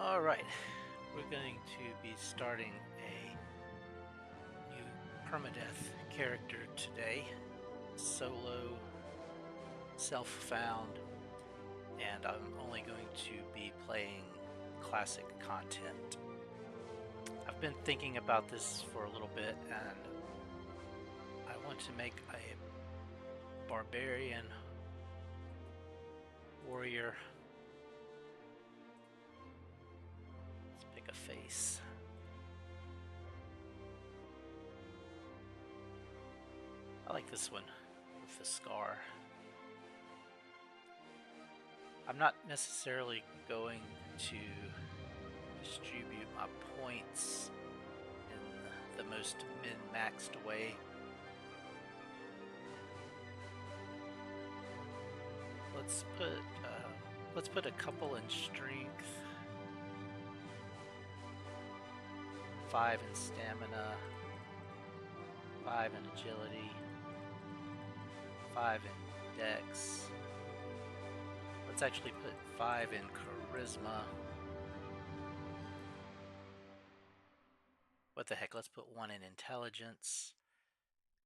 Alright, we're going to be starting a new Permadeath character today. Solo, self-found, and I'm only going to be playing classic content. I've been thinking about this for a little bit, and I want to make a Barbarian warrior. Let's pick a face. I like this one with the scar. I'm not necessarily going to distribute my points in the most min-maxed way. Let's put a couple in strength, 5 in stamina, 5 in agility, 5 in dex. Let's actually put 5 in charisma. What the heck, let's put 1 in intelligence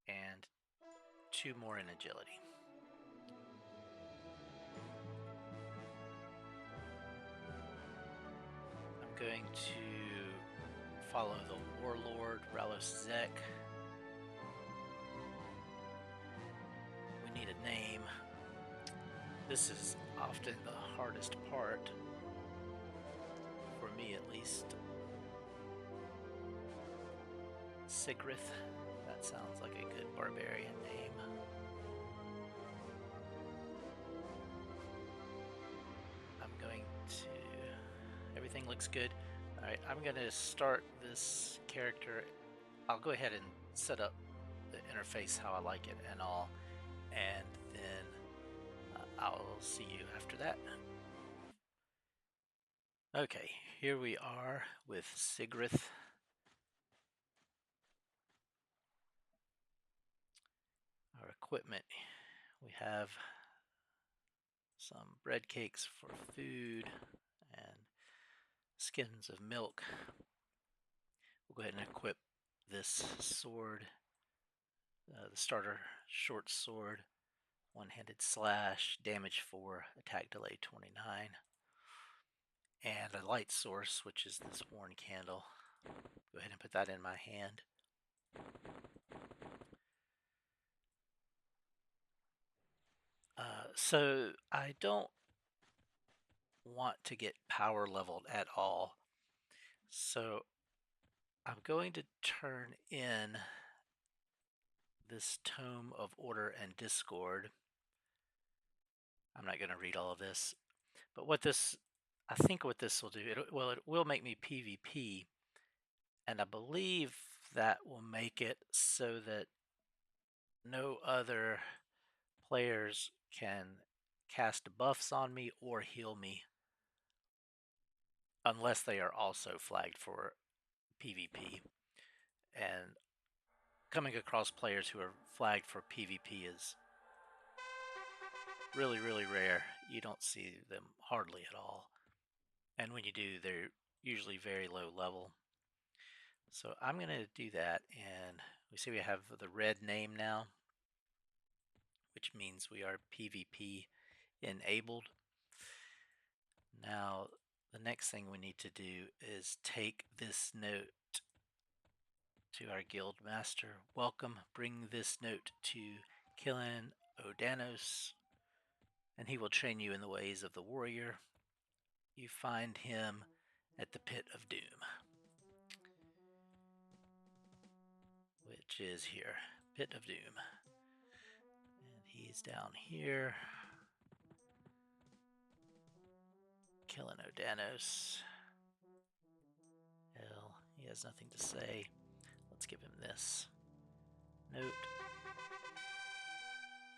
and 2 more in agility. I'm going to follow the warlord, Ralos Zek. We need a name. This is often the hardest part, for me at least. Sigrith, that sounds like a good barbarian name. I'm going to... Everything looks good. Alright, I'm going to start this character. I'll go ahead and set up the interface how I like it and all, and then I'll see you after that. Okay, here we are with Sigrith. Our equipment. We have some bread cakes for food and skins of milk. We'll go ahead and equip this sword, the starter short sword, one-handed slash, damage 4, attack delay 29, and a light source, which is this worn candle. Go ahead and put that in my hand. So I don't want to get power leveled at all. So I'm going to turn in this Tome of Order and Discord. I'm not going to read all of this, but I think what this will do, it will make me PvP, and I believe that will make it so that no other players can cast buffs on me or heal me unless they are also flagged for PvP. And coming across players who are flagged for PvP is really, really rare. You don't see them hardly at all. And when you do, they're usually very low level. So I'm going to do that, and we see we have the red name now, which means we are PvP enabled. Now, the next thing we need to do is take this note to our guild master. Welcome, bring this note to Killen Odanos, and he will train you in the ways of the warrior. You find him at the Pit of Doom, which is here, Pit of Doom. And he's down here. Killen Odanos. Hell, he has nothing to say. Let's give him this note.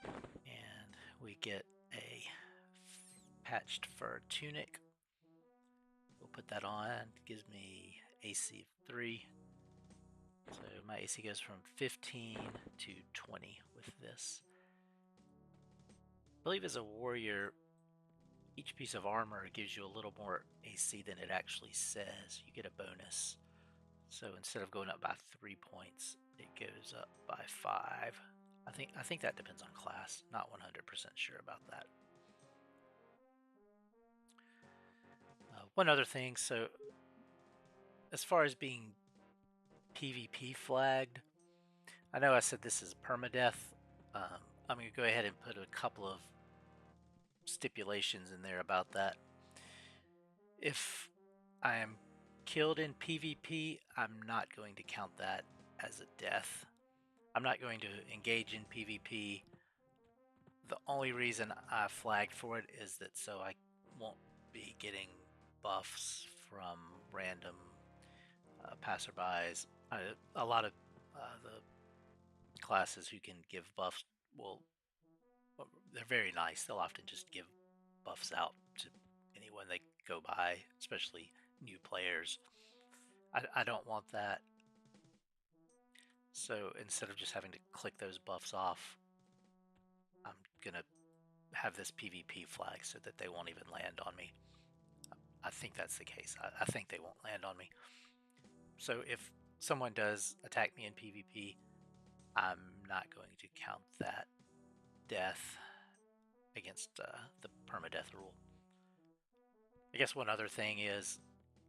And we get a patched fur tunic. We'll put that on. It gives me AC 3. So my AC goes from 15 to 20 with this. I believe as a warrior, each piece of armor gives you a little more AC than it actually says. You get a bonus. So instead of going up by 3 points, it goes up by 5. I think that depends on class. Not 100% sure about that. One other thing, so as far as being PvP flagged, I know I said this is permadeath. I'm going to go ahead and put a couple of stipulations in there about that. If I am killed in PvP, I'm not going to count that as a death. I'm not going to engage in PvP. The only reason I flagged for it is that so I won't be getting buffs from random passerbys. A lot of the classes who can give buffs will, they're very nice. They'll often just give buffs out to anyone they go by, especially new players. I don't want that. So instead of just having to click those buffs off, I'm going to have this PvP flag so that they won't even land on me. I think that's the case. I think they won't land on me. So if someone does attack me in PvP, I'm not going to count that death against the permadeath rule. I guess one other thing is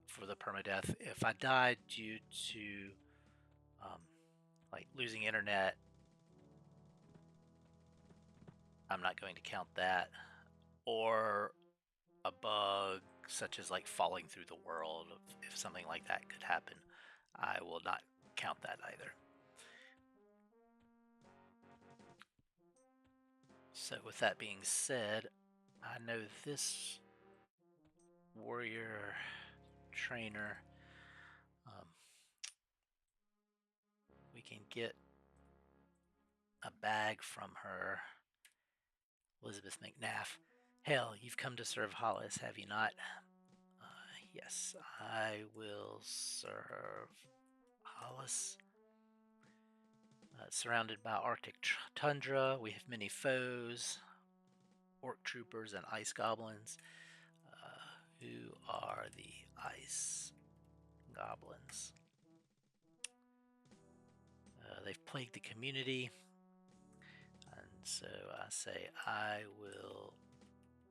for the permadeath, if I died due to like losing internet, I'm not going to count that. Or a bug such as like falling through the world, if something like that could happen, I will not count that either. So with that being said, I know this warrior trainer, we can get a bag from her. Elizabeth McNaff. Hell, you've come to serve Hollis, have you not? Yes, I will serve Hollis. Surrounded by Arctic tundra, we have many foes, orc troopers and ice goblins. Who are the ice goblins? They've plagued the community, and so I say I will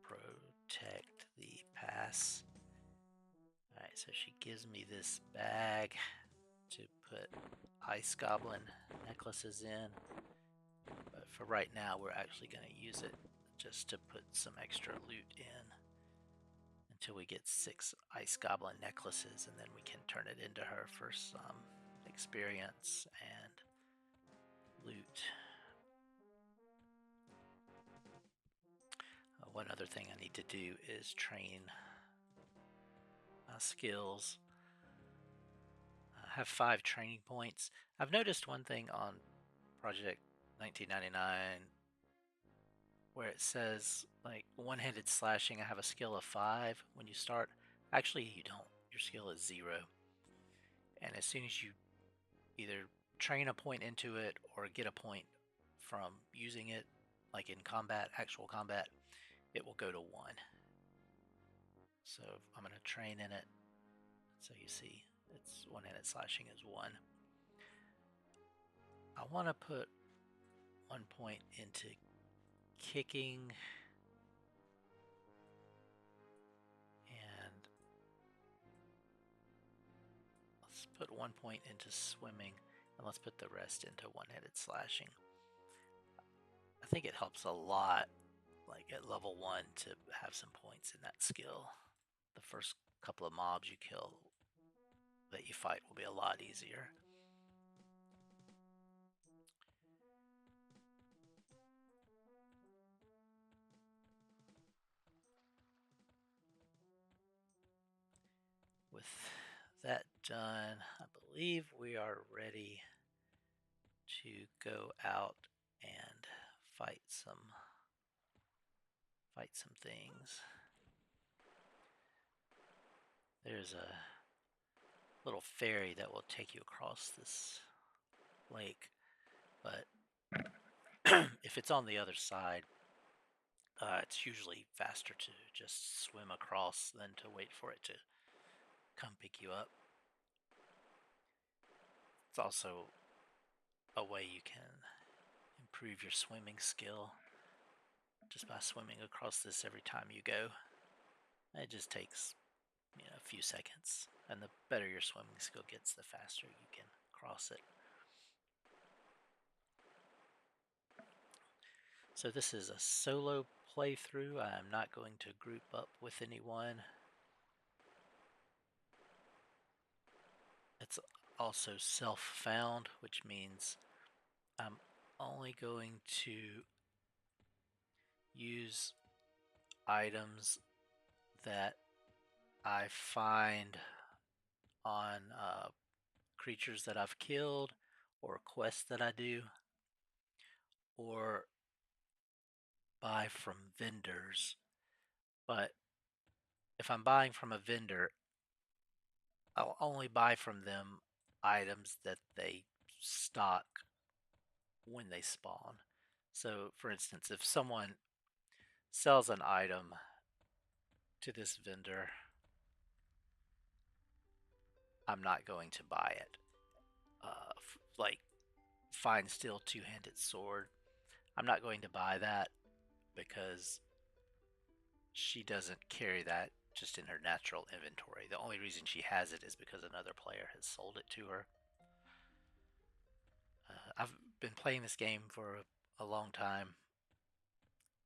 protect the pass. Alright, so she gives me this bag to put ice goblin necklaces in, but for right now we're actually going to use it just to put some extra loot in until we get 6 ice goblin necklaces, and then we can turn it into her for some experience and loot. One other thing I need to do is train skills. I have 5 training points. I've noticed one thing on Project 1999 where it says like one-handed slashing, I have a skill of 5 when you start. Actually, you don't. Your skill is 0. And as soon as you either train a point into it or get a point from using it, like in combat, actual combat, it will go to 1. So I'm going to train in it. So you see, it's one-handed slashing is 1. I want to put 1 point into kicking and let's put 1 point into swimming, and let's put the rest into one-handed slashing. I think it helps a lot, like at level 1, to have some points in that skill. The first couple of mobs you kill that you fight will be a lot easier. With that done, I believe we are ready to go out and fight some things. There's a little ferry that will take you across this lake, but if it's on the other side, It's usually faster to just swim across than to wait for it to come pick you up. It's also a way you can improve your swimming skill just by swimming across this every time you go. It just takes a few seconds, and the better your swimming skill gets, the faster you can cross it. So this is a solo playthrough. I'm not going to group up with anyone. It's also self-found, which means I'm only going to use items that I find on creatures that I've killed, or quests that I do, or buy from vendors. But if I'm buying from a vendor, I'll only buy from them items that they stock when they spawn. So, for instance, if someone sells an item to this vendor, I'm not going to buy it. Like, fine steel two-handed sword. I'm not going to buy that because she doesn't carry that just in her natural inventory. The only reason she has it is because another player has sold it to her. I've been playing this game for a long time,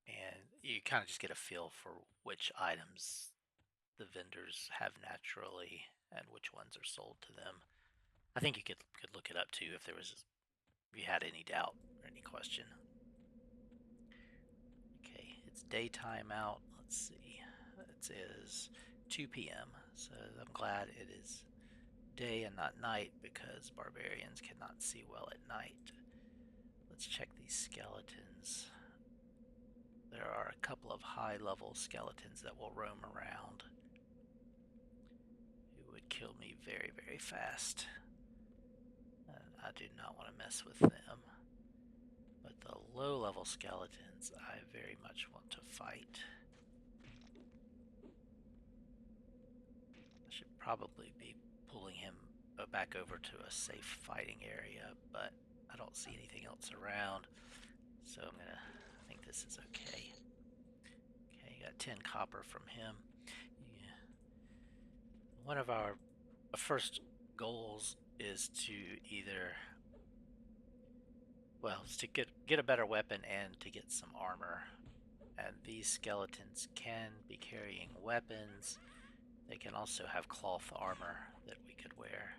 and you kind of just get a feel for which items the vendors have naturally and which ones are sold to them. I think you could look it up too if you had any doubt or any question. Okay, it's daytime out. Let's see. It is 2 p.m. So I'm glad it is day and not night because barbarians cannot see well at night. Let's check these skeletons. There are a couple of high-level skeletons that will roam around who would kill me very, very fast. And I do not want to mess with them. But the low-level skeletons I very much want to fight. I should probably be pulling him back over to a safe fighting area, but I don't see anything else around, so I think this is okay. Okay, got 10 copper from him. Yeah. One of our first goals is to get a better weapon and to get some armor. And these skeletons can be carrying weapons. They can also have cloth armor that we could wear.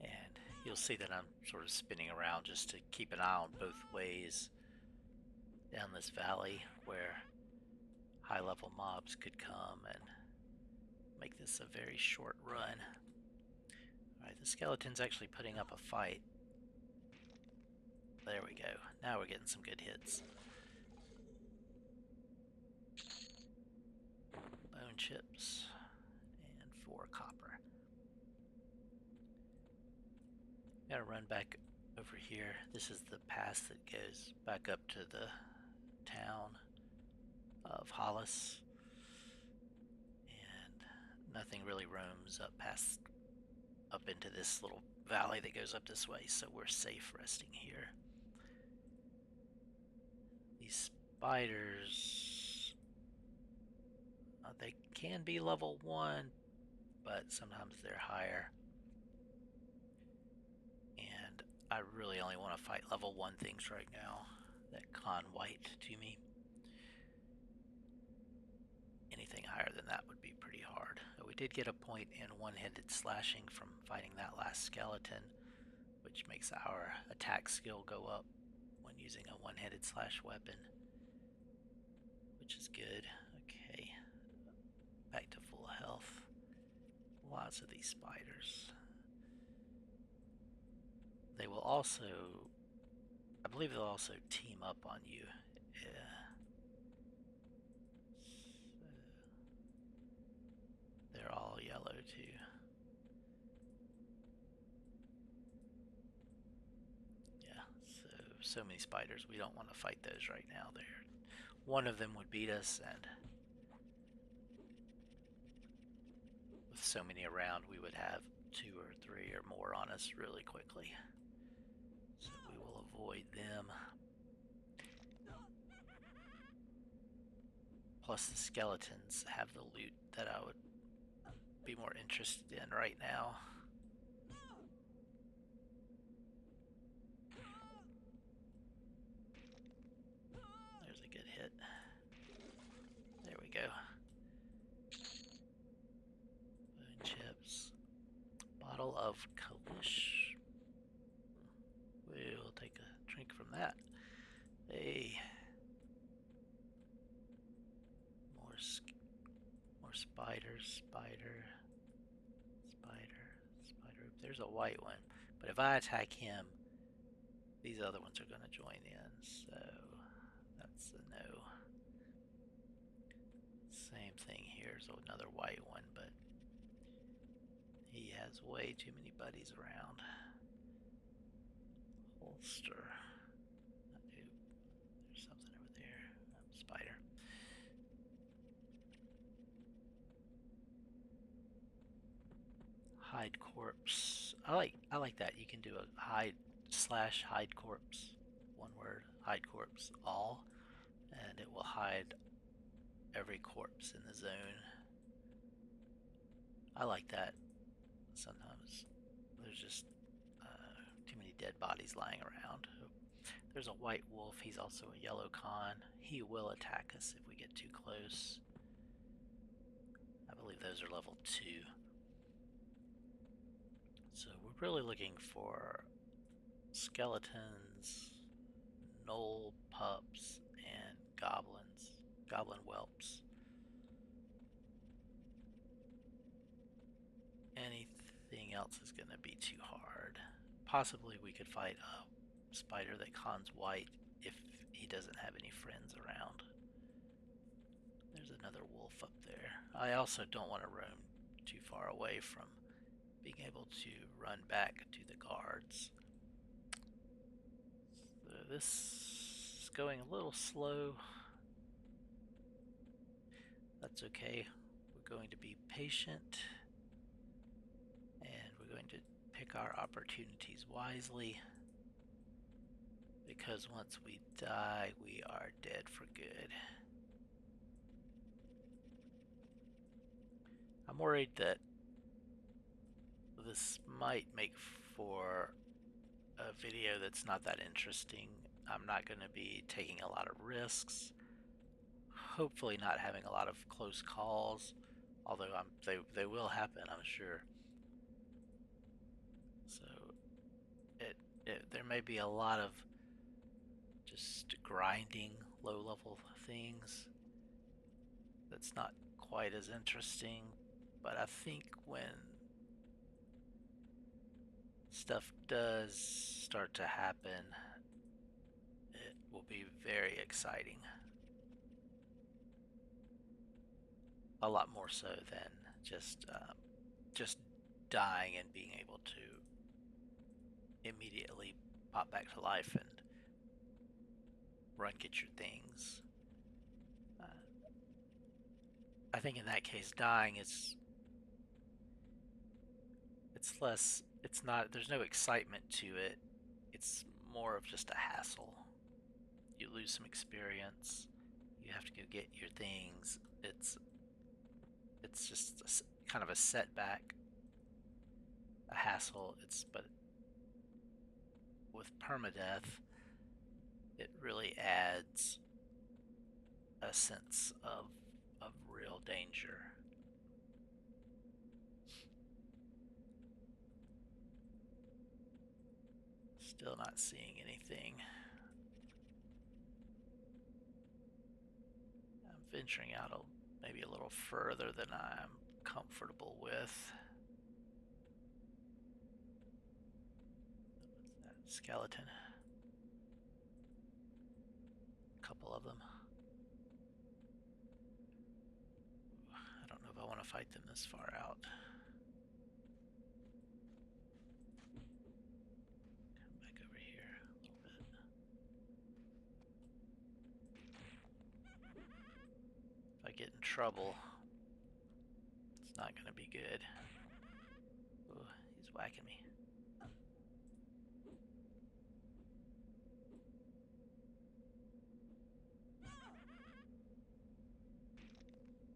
And you'll see that I'm sort of spinning around just to keep an eye on both ways down this valley where high-level mobs could come and make this a very short run. Alright, the skeleton's actually putting up a fight. There we go. Now we're getting some good hits. Bone chips and 4 copper. Gotta run back over here. This is the pass that goes back up to the town of Hollis. And nothing really roams up into this little valley that goes up this way, so we're safe resting here. These spiders, they can be level 1, but sometimes they're higher. And I really only want to fight level 1 things right now that con white to me. Anything higher than that would be pretty hard. We did get a point in one-handed slashing from fighting that last skeleton, which makes our attack skill go up when using a one-handed slash weapon, which is good. Okay, back to full health. Lots of these spiders. They will also, I believe they'll also team up on you. Yeah. So they're all yellow too. Yeah, so so many spiders. We don't want to fight those right now. One of them would beat us, and with so many around, we would have 2 or 3 or more on us really quickly. So we will avoid them. Plus the skeletons have the loot that I would be more interested in right now. There's a good hit. There we go. Moon chips. Bottle of Kalish. We'll take a drink from that. Hey. More spiders. Spider. There's a white one. But if I attack him, these other ones are going to join in. So that's a no. Same thing here. So another white one, but he has way too many buddies around. Holster. There's something over there. Spider. Hide corpse. I like that. You can do a hide/hide corpse. One word. Hide corpse. All. And it will hide every corpse in the zone. I like that. Sometimes there's just too many dead bodies lying around. There's a white wolf. He's also a yellow con. He will attack us if we get too close. I believe those are level 2. So we're really looking for skeletons, gnoll pups, and goblins. Goblin whelps. Anything else is going to be too hard. Possibly we could fight a spider that cons white if he doesn't have any friends around. There's another wolf up there. I also don't want to roam too far away from being able to run back to the guards. So this is going a little slow. That's okay. We're going to be patient, and we're going to pick our opportunities wisely, because once we die, we are dead for good. I'm worried that this might make for a video that's not that interesting. I'm not going to be taking a lot of risks. Hopefully not having a lot of close calls, although they will happen, I'm sure. So there may be a lot of just grinding low-level things that's not quite as interesting, but I think when stuff does start to happen, it will be very exciting. A lot more so than just dying and being able to immediately pop back to life and run get your things. I think in that case, dying it's less, it's not, there's no excitement to it. It's more of just a hassle. You lose some experience. You have to go get your things. It's just kind of a setback, a hassle. But with permadeath, it really adds a sense of real danger. Still not seeing anything. I'm venturing out maybe a little further than I'm comfortable with. What's that? Skeleton. A couple of them. I don't know if I want to fight them this far out. Come back over here a little bit. get in trouble. It's not going to be good. Ooh, he's whacking me.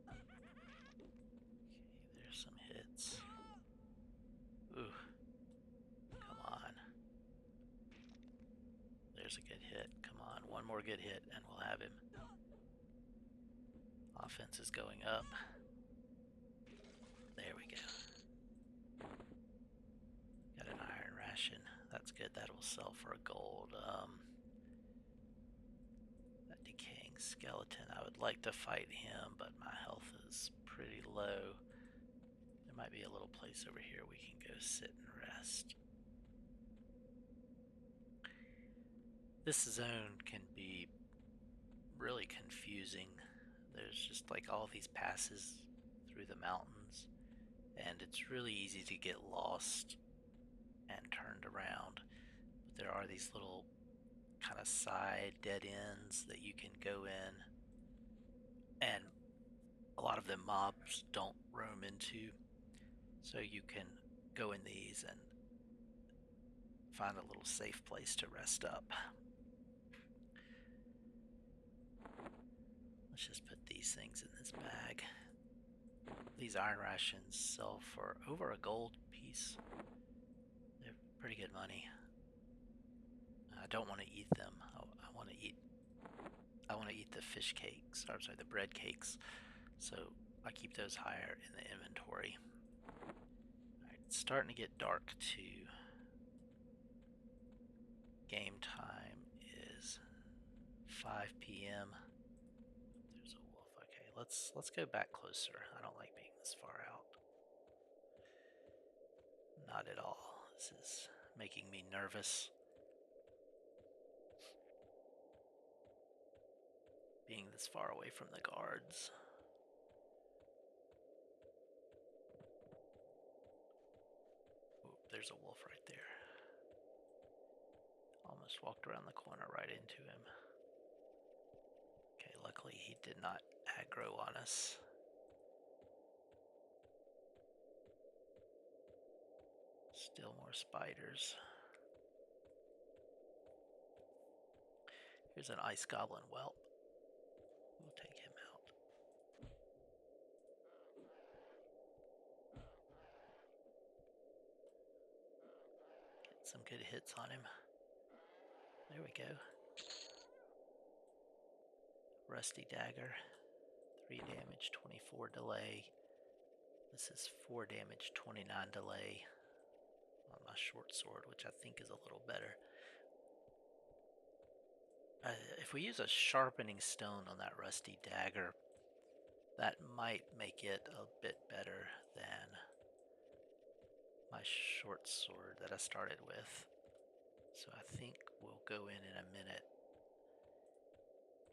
Okay, there's some hits. Ooh, come on. There's a good hit. Come on, one more good hit and we'll have him. Offense is going up. There we go. Got an iron ration. That's good. That will sell for a gold. That decaying skeleton. I would like to fight him, but my health is pretty low. There might be a little place over here we can go sit and rest. This zone can be really confusing. There's just like all these passes through the mountains, and it's really easy to get lost and turned around. But there are these little kind of side dead ends that you can go in, and a lot of them mobs don't roam into, so you can go in these and find a little safe place to rest up. Let's just put these things in this bag. These iron rations sell for over a gold piece. They're pretty good money. I don't want to eat them. I want to eat the fish cakes. I'm sorry, the bread cakes. So I keep those higher in the inventory. Alright, it's starting to get dark too. Game time is 5 p.m. There's a wolf. Okay, let's go back closer. I don't like being this far out. Not at all. This is making me nervous. Being this far away from the guards. Ooh, there's a wolf right there. Almost walked around the corner right into him. Okay, luckily he did not aggro on us. Still more spiders. Here's an ice goblin whelp. We'll take him out. Get some good hits on him. There we go. Rusty dagger. 3 damage, 24 delay. This is 4 damage, 29 delay on my short sword, which I think is a little better. If we use a sharpening stone on that rusty dagger, that might make it a bit better than my short sword that I started with. So I think we'll go in a minute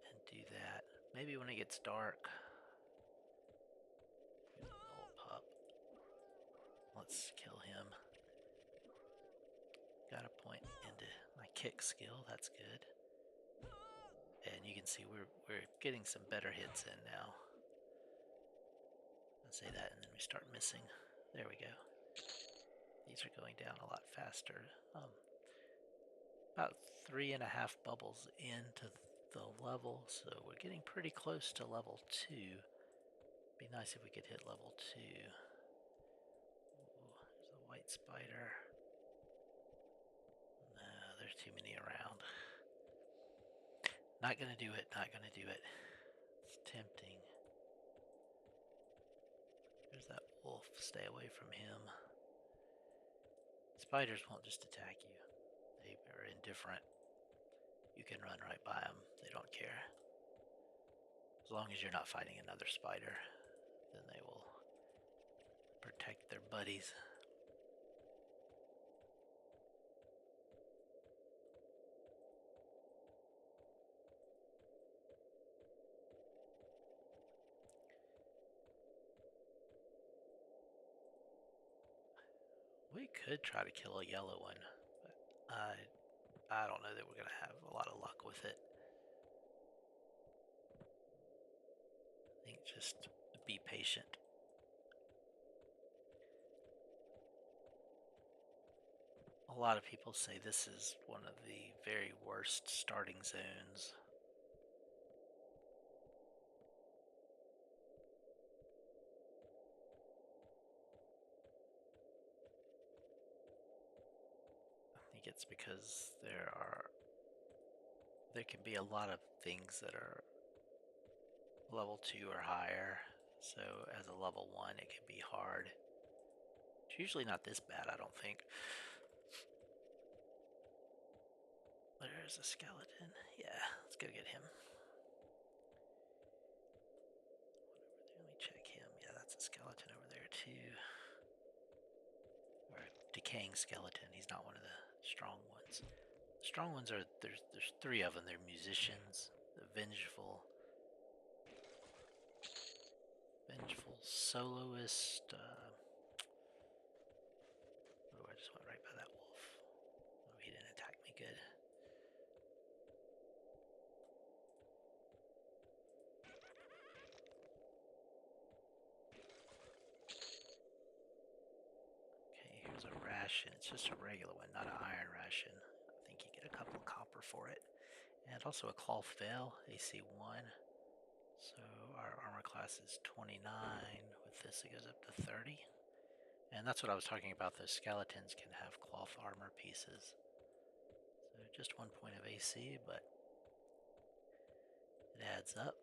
and do that. Maybe when it gets dark. Here's an old pup. Let's kill him. Got a point into my kick skill, that's good. And you can see we're getting some better hits in now. I'll say that and then we start missing. There we go. These are going down a lot faster. About 3.5 bubbles into the level, so we're getting pretty close to level 2. Be nice if we could hit level 2. Ooh, there's a white spider. No, there's too many around. Not gonna do it, not gonna do it. It's tempting. There's that wolf, stay away from him. Spiders won't just attack you. They are indifferent. You can run right by them, they don't care. As long as you're not fighting another spider, then they will protect their buddies. We could try to kill a yellow one, but I don't know that we're gonna have a lot of luck with it. I think Just be patient. A lot of people say this is one of the very worst starting zones. I think it's because there can be a lot of things that are level 2 or higher. So as a level 1 it can be hard. It's usually not this bad, I don't think. There's a skeleton. Yeah, let's go get him. Let me check him. Yeah, that's a skeleton over there too. Or a decaying skeleton. He's not one of the strong ones. The strong ones are there's 3 of them. They're musicians, the vengeful soloist. Oh, I just went right by that wolf. Oh, he didn't attack me. Good. Okay, here's a ration. It's just a regular one, not an iron ration. I think you get a couple of copper for it. And also a cloth veil, AC 1. So our armor class is 29. With this it goes up to 30. And that's what I was talking about. Those skeletons can have cloth armor pieces. So just 1 point of AC, but it adds up.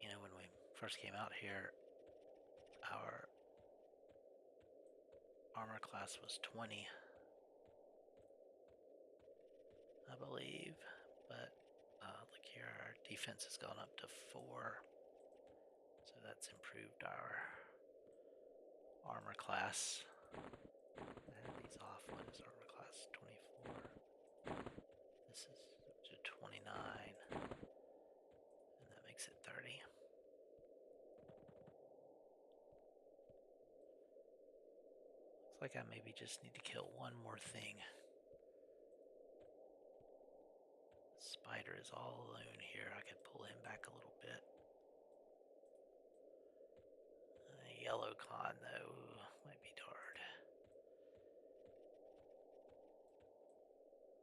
You know, when we first came out here, our armor class was 20, I believe. But look here, our defense has gone up to 4. So that's improved our armor class. I have these off. What is armor class? 24. This is up to 29. And that makes it 30. Looks like I maybe just need to kill one more thing. The spider is all alone here. I could pull him back a little bit. Yellow con though might be hard.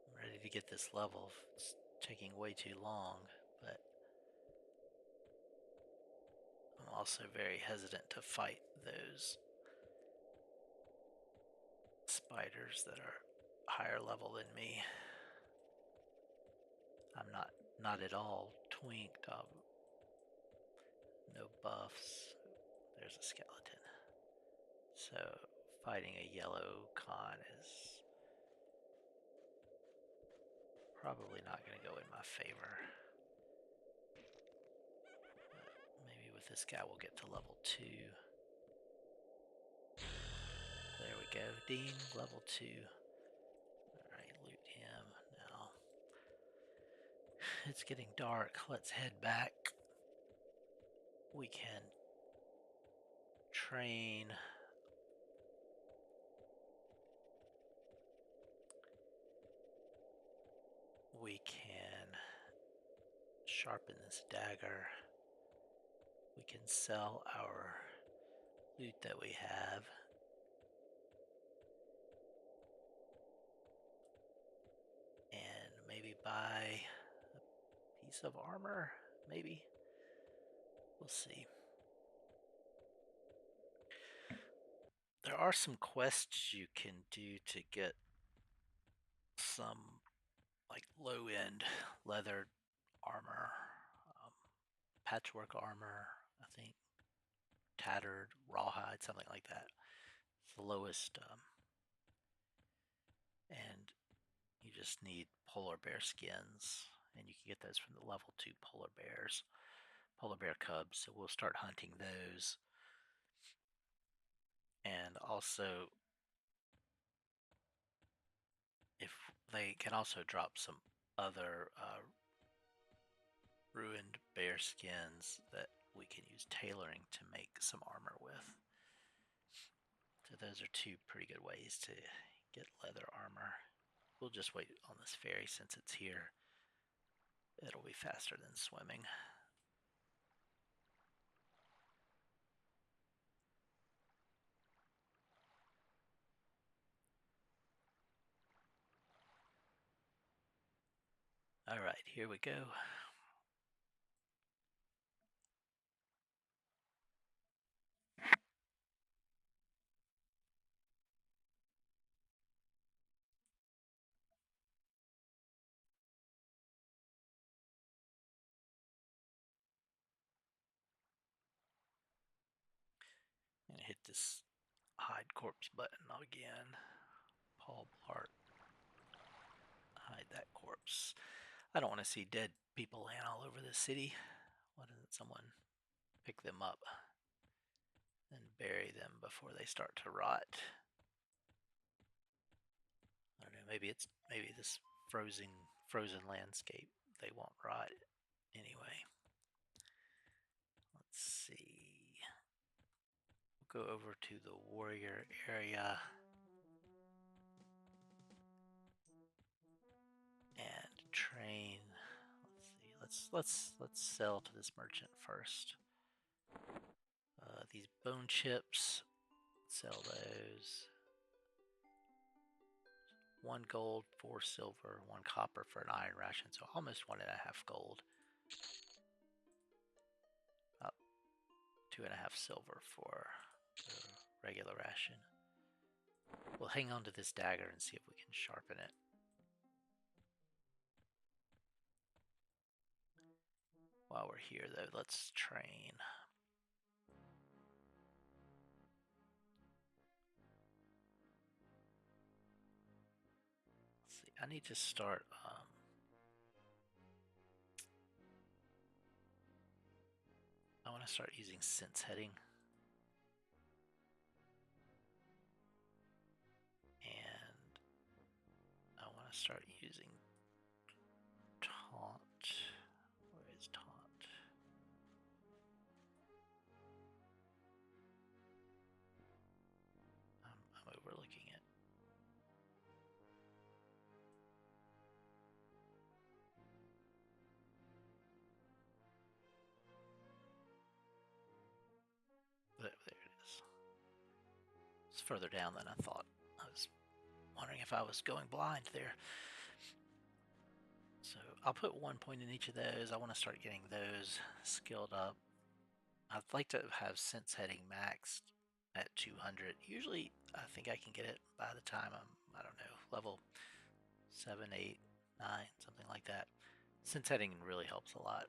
I'm ready to get this level. It's taking way too long, but I'm also very hesitant to fight those spiders that are higher level than me. I'm not at all twinked. No buffs. There's a skeleton. So fighting a yellow con is probably not going to go in my favor. But maybe with this guy we'll get to level 2. There we go. Dean, level 2. Alright, loot him now. It's getting dark. Let's head back. We can train. We can sharpen this dagger. We can sell our loot that we have. And maybe buy a piece of armor, maybe. We'll see. There are some quests you can do to get some like low-end leather armor, patchwork armor, I think, tattered rawhide, something like that. It's the lowest, and you just need polar bear skins, and you can get those from the level 2 polar bear cubs. So we'll start hunting those, and also if they can also drop some other ruined bear skins that we can use tailoring to make some armor with. So those are 2 pretty good ways to get leather armor. We'll just wait on this ferry since it's here. It'll be faster than swimming. All right, here we go. And hit this hide corpse button again. Paul Blart. Hide that corpse. I don't want to see dead people laying all over the city. Why doesn't someone pick them up and bury them before they start to rot? I don't know. Maybe this frozen landscape. They won't rot anyway. Let's see. We'll go over to the warrior area and train. Let's sell to this merchant first. These bone chips, sell those. 1 gold, 4 silver, 1 copper for an iron ration, so almost 1.5 gold. About 2.5 silver for the regular ration. We'll hang on to this dagger and see if we can sharpen it. While we're here, though, let's train. Let's see, I need to start. I want to start using sense heading. And I want to start using taunt. Where is taunt? I'm overlooking it. There it is. It's further down than I thought. I was wondering if I was going blind there. So I'll put 1 point in each of those. I want to start getting those skilled up. I'd like to have sense heading maxed at 200. Usually I think I can get it by the time I'm, I don't know, level 7, 8, 9, something like that. Sense heading really helps a lot.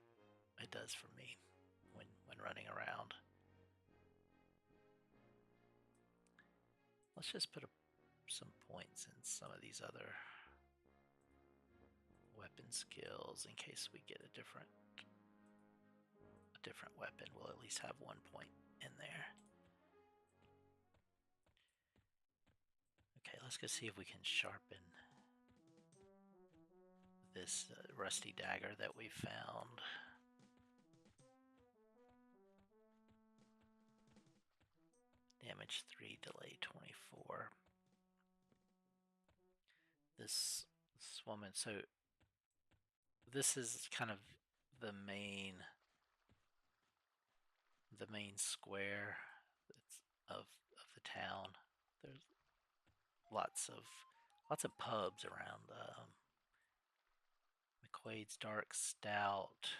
It does for me when running around. Let's just put some points in some of these other weapon skills in case we get a different weapon. We'll at least have 1 point in there. Okay, let's go see if we can sharpen this rusty dagger that we found. Damage 3, delay 24. This woman, so this is kind of the main square of the town. There's lots of pubs around. McQuaid's Dark Stout,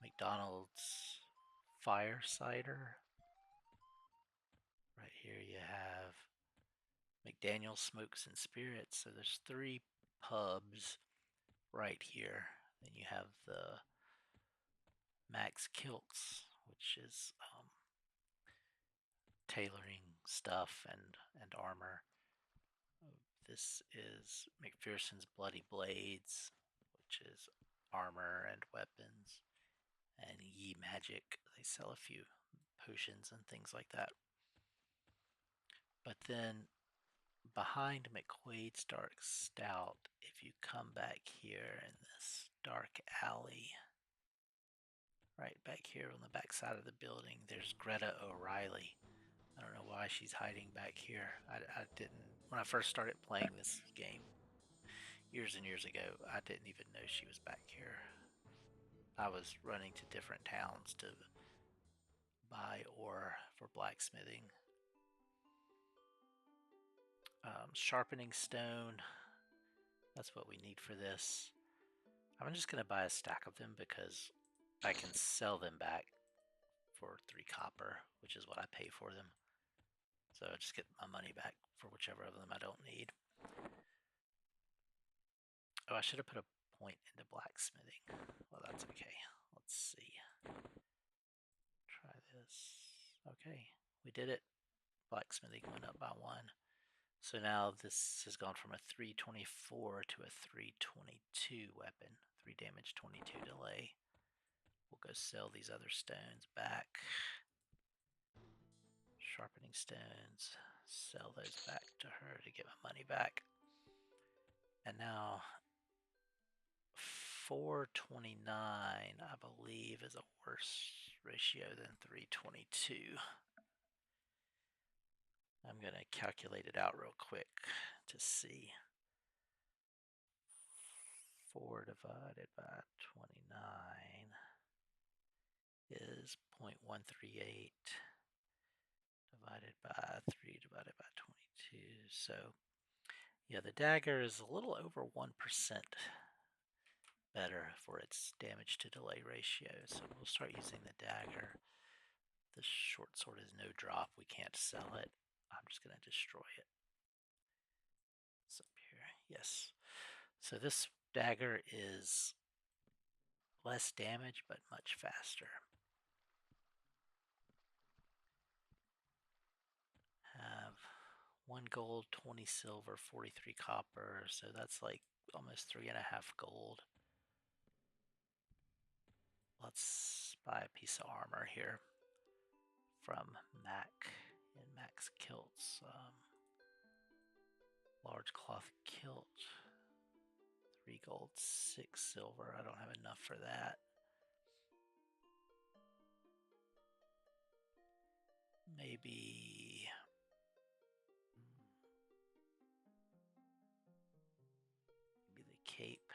McDonald's Fire Cider. Right here you have McDaniel's Smokes and Spirits. So there's 3 pubs right here. Then you have the Max Kilts, which is tailoring stuff and armor. This is McPherson's Bloody Blades, which is armor and weapons. And Ye Magic, they sell a few potions and things like that. But then behind McQuaid's Dark Stout, if you come back here in this dark alley, right back here on the back side of the building, there's Greta O'Reilly. I don't know why she's hiding back here. I didn't, when I first started playing this game years and years ago, I didn't even know she was back here. I was running to different towns to buy ore for blacksmithing. Sharpening stone. That's what we need for this. I'm just going to buy a stack of them because I can sell them back for 3 copper, which is what I pay for them. So I just get my money back for whichever of them I don't need. Oh, I should have put a point into blacksmithing. Well, that's okay. Let's see. Try this. Okay, we did it. Blacksmithing went up by 1. So now this has gone from a 324 to a 322 weapon. 3 damage, 22 delay. We'll go sell these other stones back. Sharpening stones. Sell those back to her to get my money back. And now 429, I believe, is a worse ratio than 322. I'm going to calculate it out real quick to see. 4 divided by 29 is 0.138 divided by 3 divided by 22. So, yeah, the dagger is a little over 1% better for its damage to delay ratio. So we'll start using the dagger. The short sword is no drop. We can't sell it. I'm just going to destroy it. It's up here. Yes. So this dagger is less damage, but much faster. Have 1 gold, 20 silver, 43 copper. So that's like almost 3.5 gold. Let's buy a piece of armor here from Mac in Mac's Kilts. Large cloth kilt. 3 gold, 6 silver. I don't have enough for that. Maybe the cape.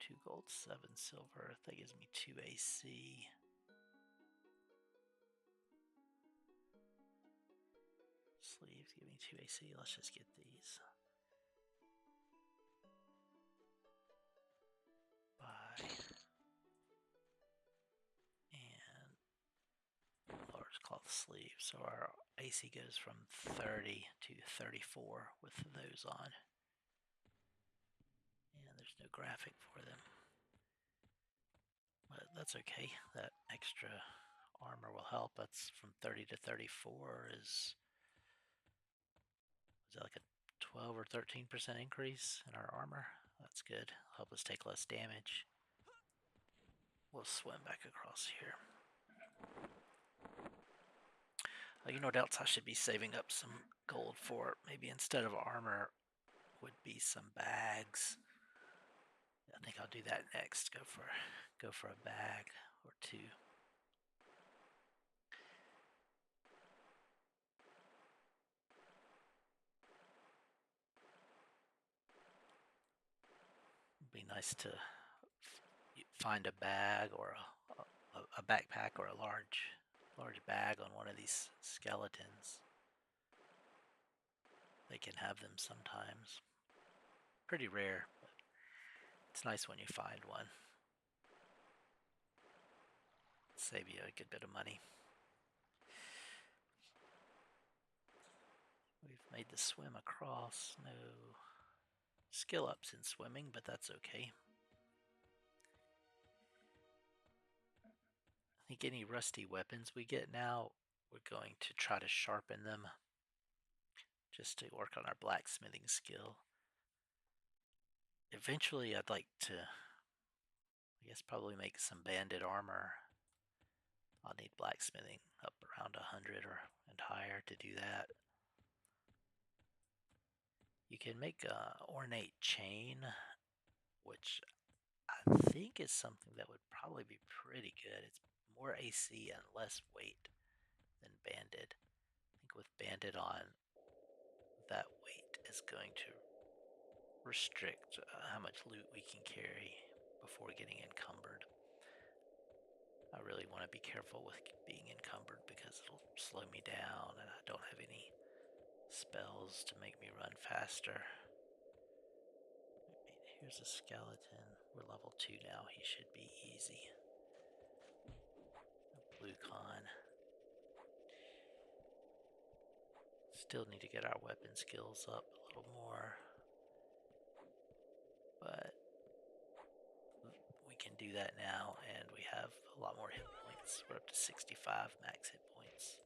2 gold, 7 silver. That gives me 2 AC. Sleeves give me 2 AC. Let's just get these. Buy. And large cloth sleeves. So our AC goes from 30 to 34 with those on. And there's no graphic for them. But that's okay. That extra armor will help. That's from 30 to 34 is that like a 12 or 13% increase in our armor? That's good. Help us take less damage. We'll swim back across here. You know what else I should be saving up some gold for? Maybe instead of armor would be some bags. I think I'll do that next. Go for a bag or 2. It'd be nice to find a bag or a backpack or a large bag on one of these skeletons. They can have them sometimes. Pretty rare, but it's nice when you find one. Save you a good bit of money. We've made the swim across. No skill ups in swimming, but that's okay. I think any rusty weapons we get now, we're going to try to sharpen them just to work on our blacksmithing skill. Eventually, I'd like to, I guess, probably make some banded armor. I'll need blacksmithing up around 100 and higher to do that. You can make an ornate chain, which I think is something that would probably be pretty good. It's more AC and less weight than banded. I think with banded on, that weight is going to restrict how much loot we can carry before getting encumbered. I really want to be careful with being encumbered because it'll slow me down and I don't have any spells to make me run faster. Here's a skeleton. We're level 2 now. He should be easy. A blue con. Still need to get our weapon skills up a little more. But we can do that now, and we have a lot more hit points. We're up to 65 max hit points.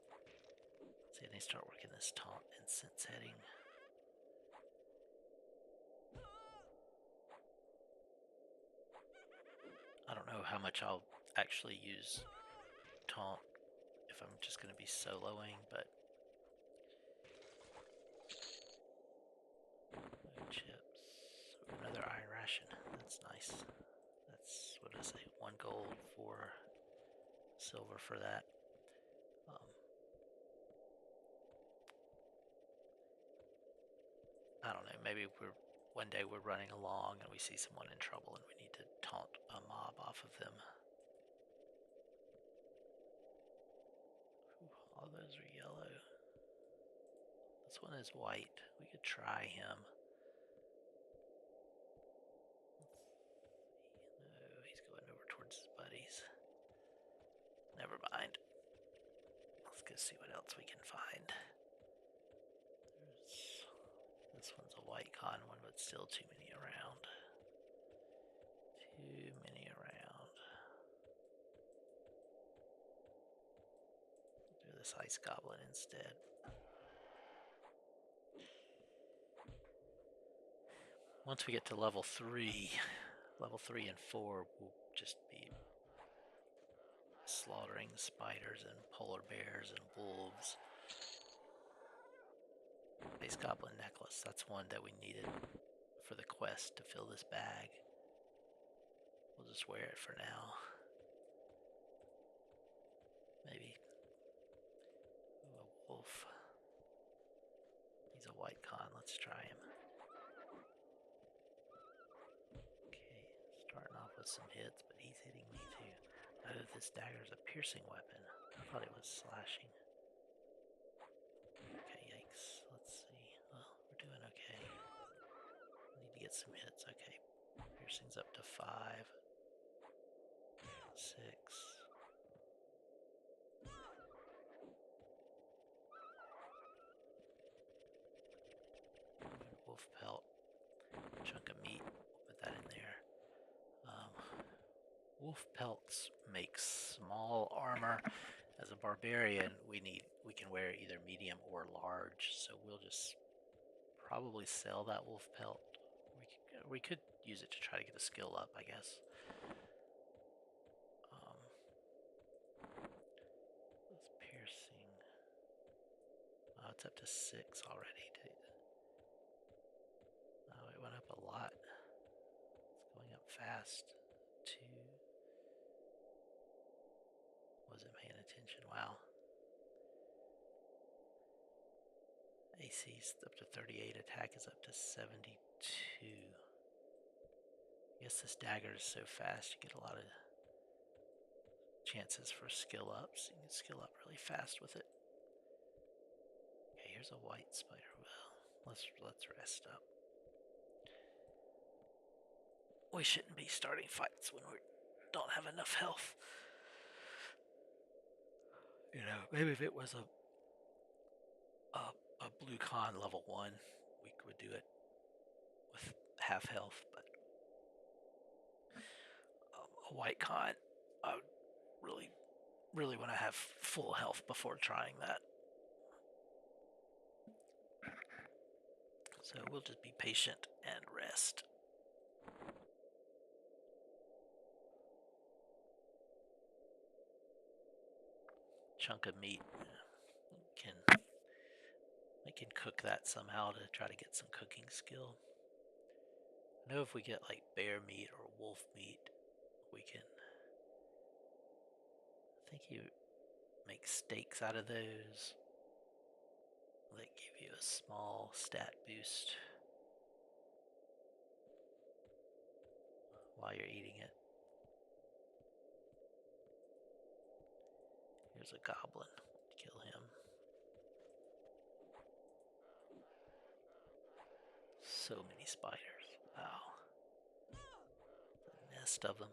See, I need to start working this taunt and sense heading. I don't know how much I'll actually use taunt if I'm just going to be soloing, but chips. Another iron ration. That's nice. That's, what did I say, 1 gold, 4 silver for that. I don't know, maybe one day we're running along and we see someone in trouble and we need to taunt a mob off of them. Ooh, all those are yellow. This one is white. We could try him. No, he's going over towards his buddies. Never mind. Let's go see what else we can find. This one's a white con one, but still too many around. Too many around. Do this ice goblin instead. Once we get to level 3 and 4, we'll just be slaughtering spiders and polar bears and wolves. Ice goblin necklace, that's one that we needed for the quest to fill this bag. We'll just wear it for now. Maybe. Ooh, a wolf. He's a white con, let's try him. Okay, starting off with some hits, but he's hitting me too. I know this dagger is a piercing weapon. I thought it was slashing. Okay, yikes. Let's see. Well, we're doing okay. Need to get some hits. Okay. Piercing's up to 5. 6. Wolf pelt. Chunk of meat. We'll put that in there. Wolf pelts make small armor. As a barbarian, we can wear either medium or large, so we'll just probably sell that wolf pelt. We could use it to try to get a skill up, I guess. It's piercing. Oh, it's up to 6 already. Oh, it went up a lot. It's going up fast. 2. Wasn't paying attention. Wow. AC is up to 38. Attack is up to 72. I guess this dagger is so fast, you get a lot of chances for skill ups. You can skill up really fast with it. Okay, here's a white spider. Well, let's rest up. We shouldn't be starting fights when we don't have enough health. You know, maybe if it was a blue con level 1, we would do it with half health, but a white con, I would really want to have full health before trying that. So we'll just be patient and rest. Chunk of meat. I can cook that somehow to try to get some cooking skill. I know if we get like bear meat or wolf meat, we can. I think you make steaks out of those. That give you a small stat boost while you're eating it. Here's a goblin. Kill him. So many spiders. Wow. nest of them.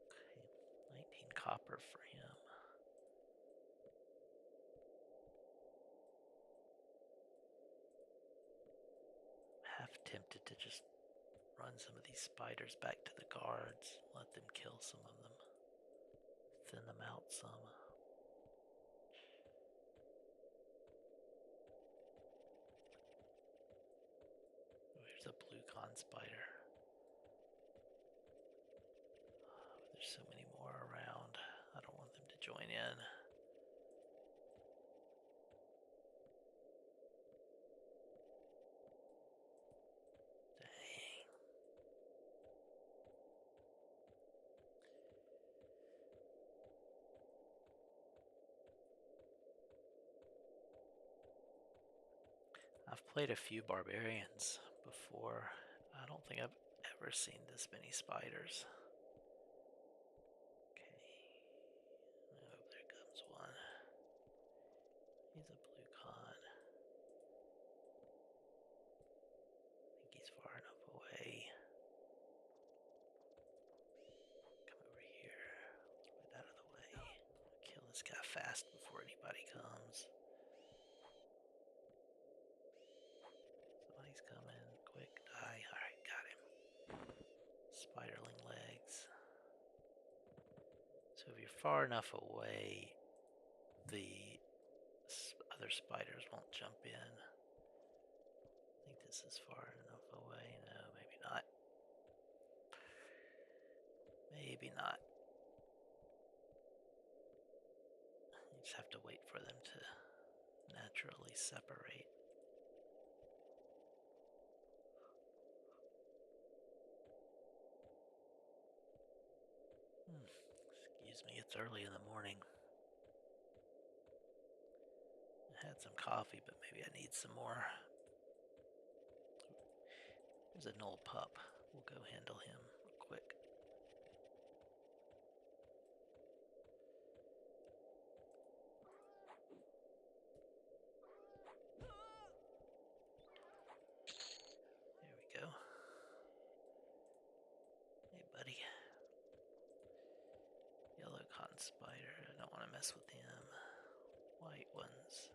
Okay, 19 copper for him. Half tempted to just run some of these spiders back to the guards, let them kill some of them, thin them out some. Oh, here's a blue con spider. Oh, there's so many more around. I don't want them to join in. I've played a few Barbarians before. I don't think I've ever seen this many spiders. Okay. Oh, there comes one. He's a blue con. I think he's far enough away. Come over here. Let's get out of the way. Kill this guy fast before anybody comes. Somebody's coming. Quick, die. Alright, got him. Spiderling legs. So if you're far enough away, the other spiders won't jump in. I think this is far enough away. No, maybe not. Maybe not. You just have to wait for them to naturally separate. Excuse me, it's early in the morning. I had some coffee, but maybe I need some more. There's a null pup. We'll go handle him real quick. There we go. Hey, buddy. Yellow con spider. I don't want to mess with him. White ones.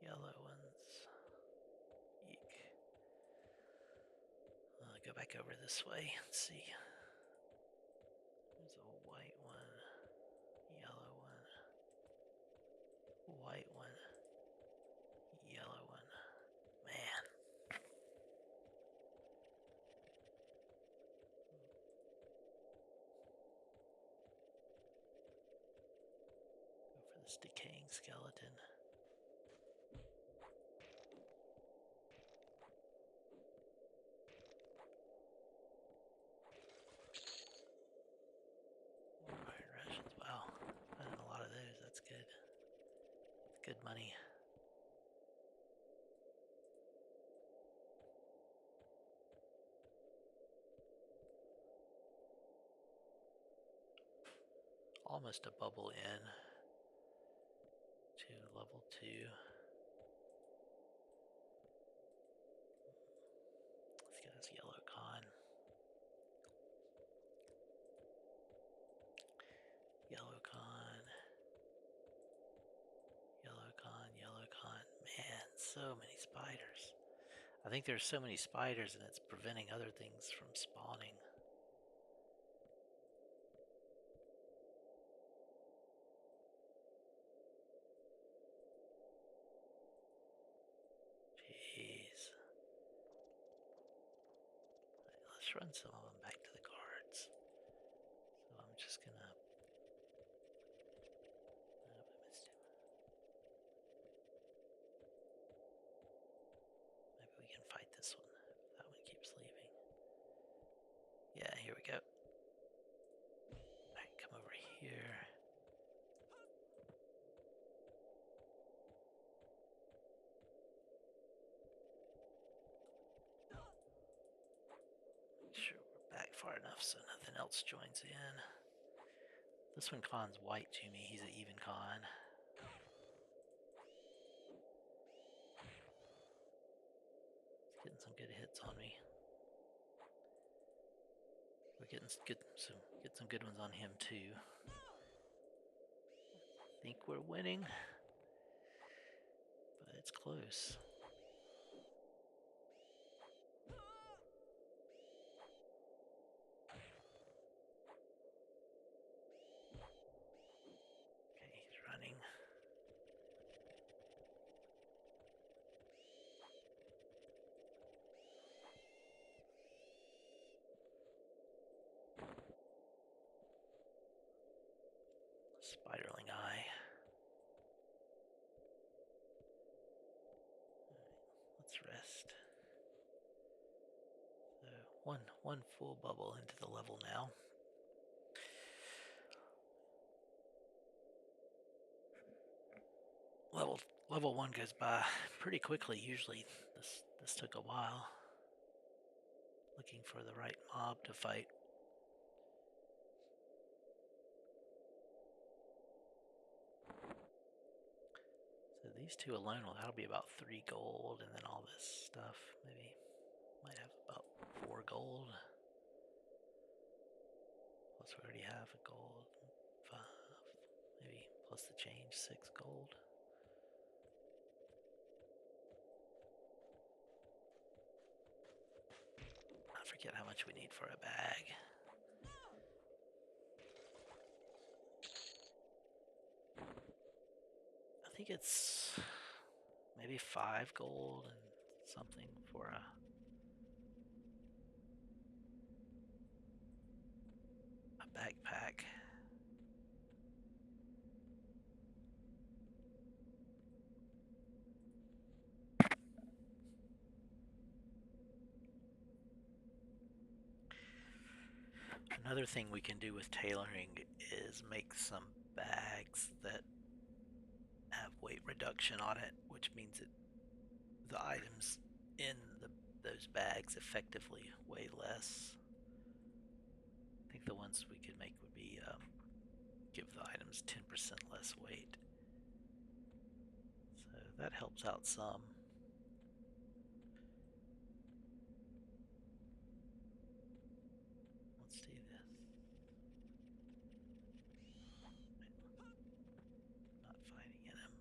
Yellow ones. Eek. I'll go back over this way and see. There's a white one. Yellow one. White one. Yellow one. Man. Go for this decaying skeleton. Iron rations. Wow. Found a lot of those. That's good. Good money. Almost a bubble in to level 2. This guy's yellow con. Yellow con. Yellow con. Yellow con. Man, so many spiders. I think there's so many spiders and it's preventing other things from spawning. Jeez. Right, let's run some of them back to the guards. So I'm just gonna... Oh, I missed him. Maybe we can fight this one. That one keeps leaving. Yeah, here we go. Alright, come over here. Make sure we're back far enough so nothing else joins in. This one con's white to me. He's an even con. Getting some good hits on me. We're getting some good ones on him too. I think we're winning, but it's close. Okay, he's running. Spiderling eye. Let's rest. So one full bubble into the level now. Level 1 goes by pretty quickly. Usually this took a while. Looking for the right mob to fight. So these two alone, well, that'll be about 3 gold, and then all this stuff maybe might have about 4 gold. Plus we already have a gold, 5, maybe plus the change, 6 gold. I forget how much we need for a bag. I think it's maybe 5 gold and something for a backpack. Another thing we can do with tailoring is make some bags that have weight reduction on it, which means that the items in those bags effectively weigh less. I think the ones we could make would be give the items 10% less weight. So that helps out some. Let's do this. Not fighting in him.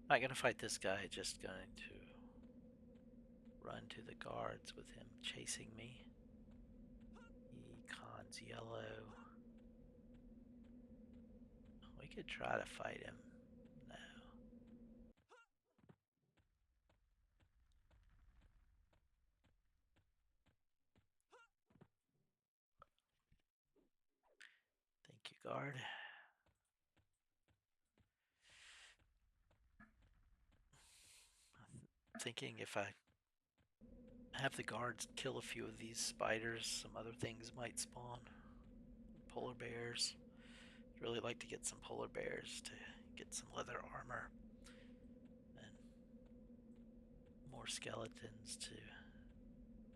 Not going to fight this guy, just going to run to the guards with him chasing me. Econ's yellow. We could try to fight him. No. Thank you, guard. I'm thinking if I have the guards kill a few of these spiders, some other things might spawn. Polar bears. I'd really like to get some polar bears to get some leather armor. And more skeletons to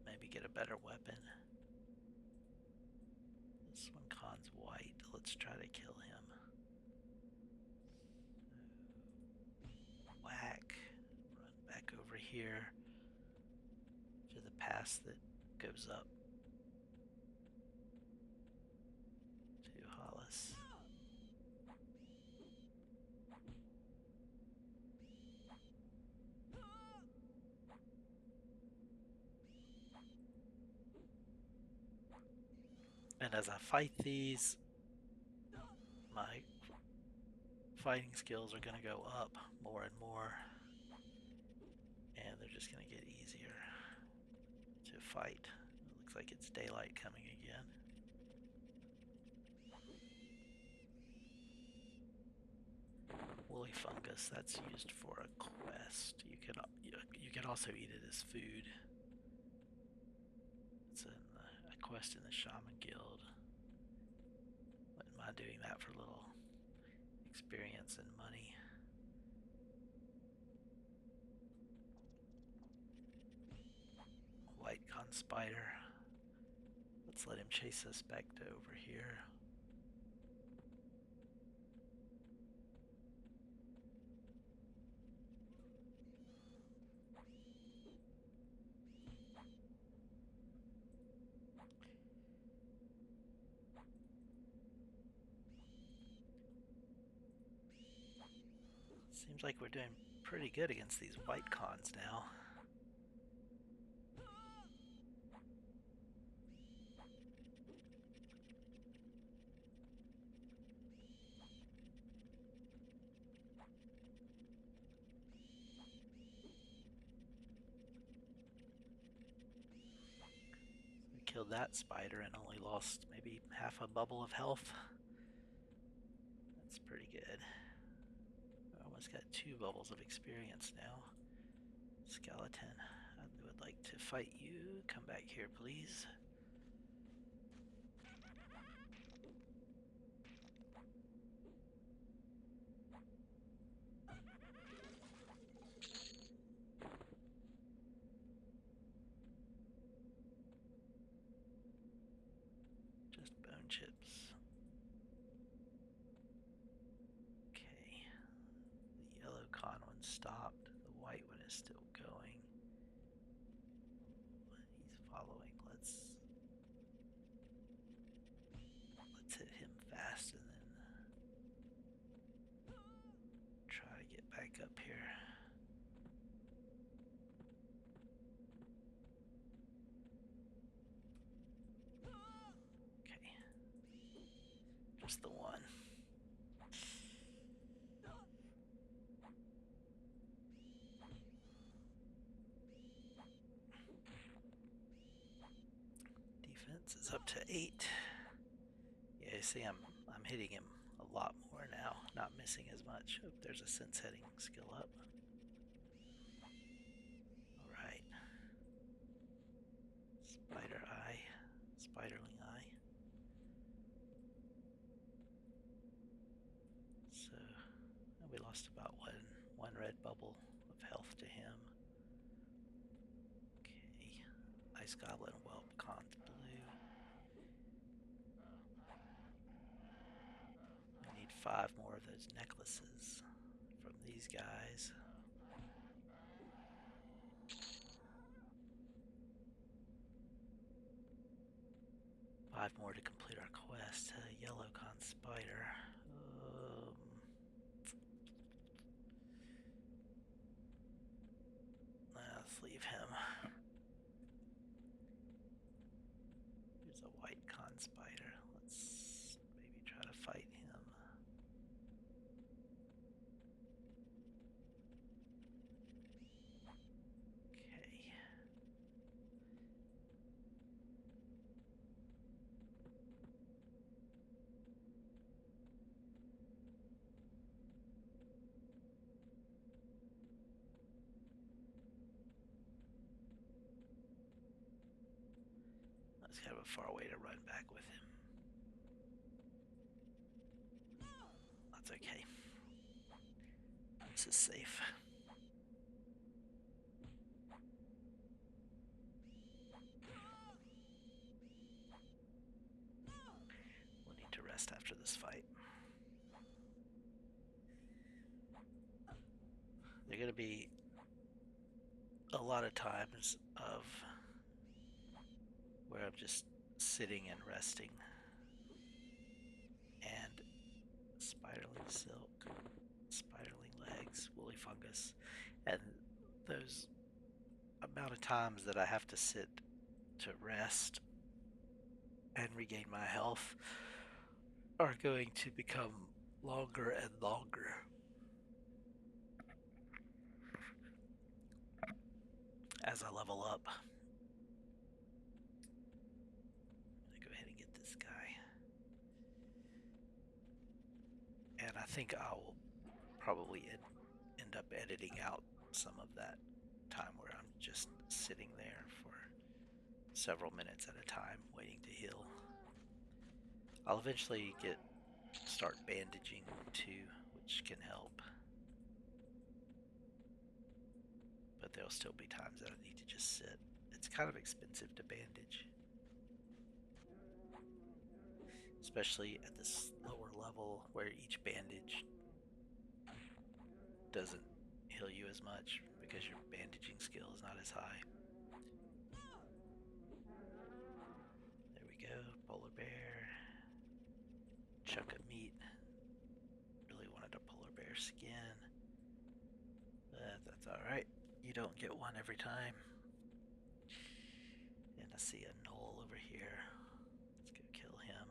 maybe get a better weapon. This one Khan's white. Let's try to kill him. Whack. Run back over here to the pass that goes up to Hollis. And as I fight these, my fighting skills are going to go up more and more, and they're just going to get easier to fight. It looks like it's daylight coming again. Woolly fungus, that's used for a quest. You can also eat it as food. It's a quest in the Shaman Guild. Wouldn't mind doing that for a little experience and money. White con spider. Let's let him chase us back to over here. Seems like we're doing pretty good against these white cons now. We killed that spider and only lost maybe half a bubble of health. That's pretty good. I almost got 2 bubbles of experience now. Skeleton, I would like to fight you. Come back here, please. Just bone chips. Okay. The yellow con one stopped. The white one is still going. He's following. Let's hit him fast and then try to get back up here. Okay. Just the one. Defense is up to 8. Yeah, see, I'm hitting him a lot more now, not missing as much. Oh, there's a sense heading skill up. Alright. Spider eye. Spiderling eye. So, we lost about one red bubble of health to him. Okay. Ice Goblin Whelp, Cons blue. I need 5 more of those necklaces from these guys. 5 more to complete our quest. Yellow con spider. Let's leave him. Here's a white con spider. Let's maybe try to fight him. Okay. That's kind of a far way to run back with him. That's okay. This is safe. We'll need to rest after this fight. There are going to be a lot of times of where I'm just sitting and resting. And spiderling silk, spiderling legs, woolly fungus, and those amount of times that I have to sit to rest and regain my health are going to become longer and longer. As I level up. I'm gonna go ahead and get this guy. And I think I'll probably end up editing out some of that time where I'm just sitting there for several minutes at a time waiting to heal. I'll eventually start bandaging too, which can help. But there'll still be times that I need to just sit. It's kind of expensive to bandage. Especially at this lower level where each bandage doesn't heal you as much because your bandaging skill is not as high. There we go, polar bear. Chunk of meat. Really wanted a polar bear skin. That's alright. You don't get one every time. And I see a knoll over here. Let's go kill him.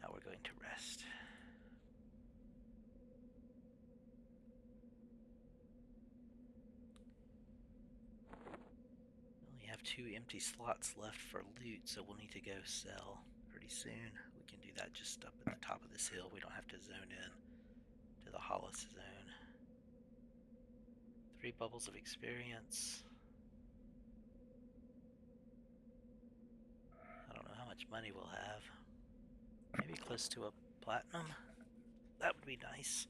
Now we're going to rest. We only have 2 empty slots left for loot, so we'll need to go sell pretty soon. We can do that just up at the top of this hill. We don't have to zone in to the Hollis zone. 3 bubbles of experience. I don't know how much money we'll have. Maybe close to a platinum. That would be nice.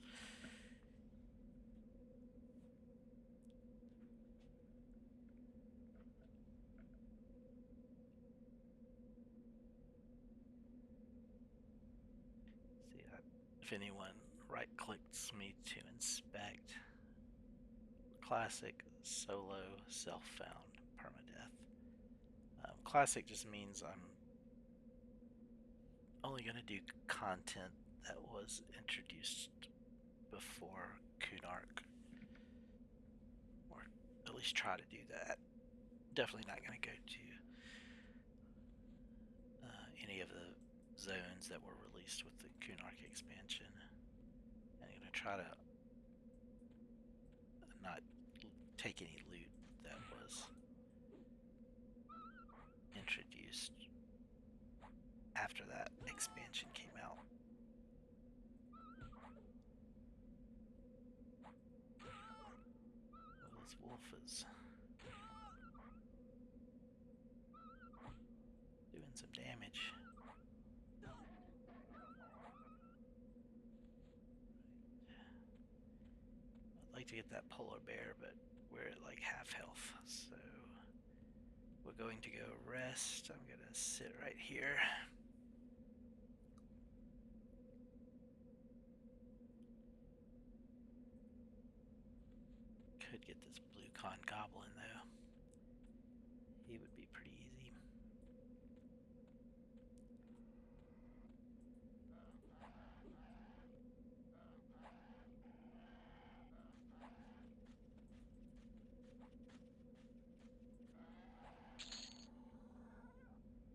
See, if anyone right-clicks me to inspect, classic, solo, self-found, permadeath. Classic just means I'm only going to do content that was introduced before Kunark, or at least try to do that. Definitely not going to go to any of the zones that were released with the Kunark expansion. I'm going to try to not take any loot that was introduced after that expansion came out. Oh, this wolf is doing some damage. I'd like to get that polar bear, but we're at like half health, so we're going to go rest. I'm gonna sit right here. Could get this blue con goblin though. He would be pretty easy.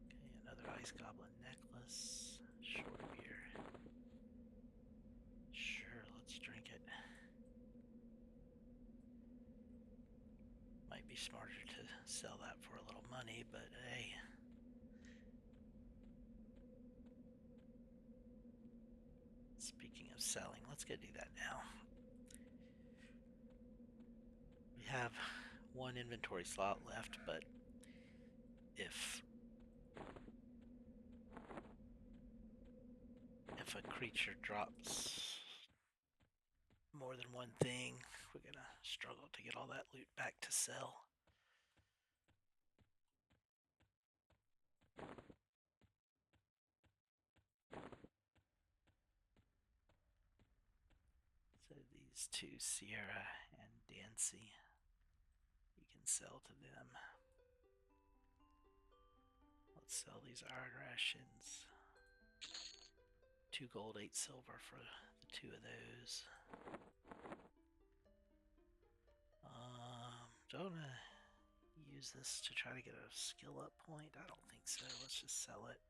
Okay, another ice goblin necklace. Short beer. Sure, let's drink it. Might be smarter to sell that for a little money, but hey. Speaking of selling, let's go do that now. We have 1 inventory slot left, but if a creature drops more than 1 thing, we're gonna struggle to get all that loot back to sell. So these 2, Sierra and Dancy, you can sell to them. Let's sell these iron rations. 2 gold, 8 silver for the 2 of those. Don't use this to try to get a skill up point. I don't think so. Let's just sell it.